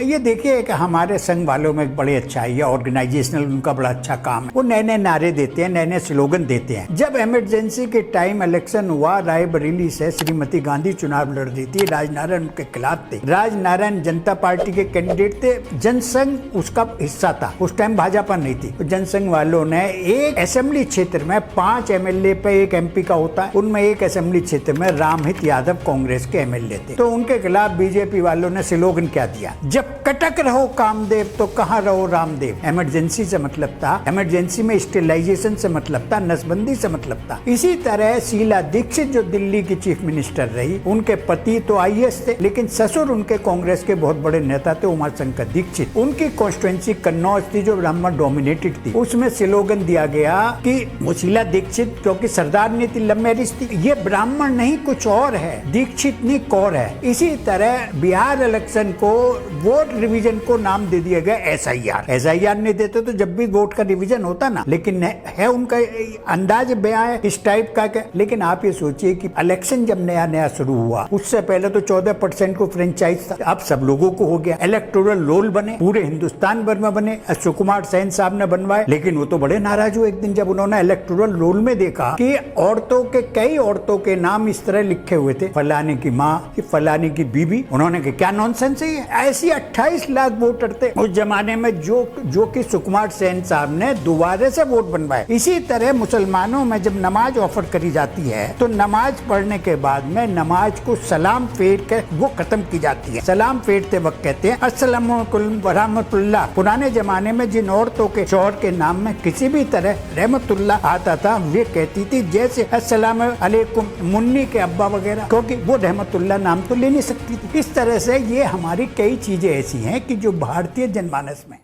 ये देखिए कि हमारे संघ वालों में बड़े अच्छा है, ऑर्गेनाइजेशनल उनका बड़ा अच्छा काम है। वो नए नए नारे देते हैं, नए नए स्लोगन देते हैं। जब इमरजेंसी के टाइम इलेक्शन हुआ, रायबरेली से श्रीमती गांधी चुनाव लड़ रही थी, राजनारायण उनके खिलाफ थे। राजनारायण जनता पार्टी के कैंडिडेट थे, जनसंघ उसका हिस्सा था, उस टाइम भाजपा नहीं थी। तो जनसंघ वालों ने एक असेंबली क्षेत्र में 5 MLA पे 1 MP का होता है, उनमें एक असेंबली क्षेत्र में रामहित यादव कांग्रेस के MLA थे। तो उनके खिलाफ बीजेपी वालों ने स्लोगन क्या दिया, जब कटक रहो कामदेव तो कहाँ रहो रामदेव। इमरजेंसी से मतलब था, इमरजेंसी में स्टेलाइजेशन से मतलब था, नसबंदी से मतलब था। इसी तरह शीला दीक्षित जो दिल्ली की चीफ मिनिस्टर रही, उनके पति तो IAS थे, लेकिन ससुर उनके कांग्रेस के बहुत बड़े नेता थे, उमाशंकर दीक्षित। उनकी कॉन्स्टिट्यूएंसी कन्नौज थी जो ब्राह्मण डोमिनेटेड थी। उसमें स्लोगन दिया गया कि शीला दीक्षित क्योंकि सरदार ने लव मैरिज थी, ये ब्राह्मण नहीं कुछ और है, दीक्षित नहीं कौर है। इसी तरह बिहार इलेक्शन को वोट रिवीजन को नाम दे दिया गया SIR नहीं देते तो जब भी वोट का रिवीजन होता ना, लेकिन है उनका अंदाज बयां है इस टाइप का। लेकिन आप ये सोचिए कि इलेक्शन जब नया नया शुरू हुआ, उससे पहले तो 14% को फ्रेंचाइज था, अब सब लोगों को हो गया। इलेक्टोरल रोल बने, पूरे हिंदुस्तान भर में बने, सुकुमार सेन साहब ने बनवाए। लेकिन वो तो बड़े नाराज हुए एक दिन जब उन्होंने इलेक्टोरल रोल में देखा कि औरतों के, कई औरतों के नाम इस तरह लिखे हुए थे, फलाने की माँ, फलाने की बीबी। उन्होंने कहा क्या नॉनसेंस है ये, ऐसी 28 लाख वोटर थे उस जमाने में जो कि सुकुमार सेन साहब ने दोबारा से वोट बनवाए। इसी तरह मुसलमानों में जब नमाज ऑफर करी जाती है तो नमाज पढ़ने के बाद में नमाज को सलाम फेर के वो खत्म की जाती है। सलाम फेरते वक्त कहते हैं अस्सलाम वालेकुम व रहमतुल्लाह। पुराने जमाने में जिन औरतों के शौहर के नाम में किसी भी तरह रहमतुल्लाह आता था, वे कहती थी जैसे अस्सलाम अलैकुम मुन्नी के अब्बा वगैरह, क्योंकि वो रहमतुल्लाह नाम तो ले नहीं सकती थी। इस तरह से ये हमारी कई चीजें ऐसी हैं कि जो भारतीय जनमानस में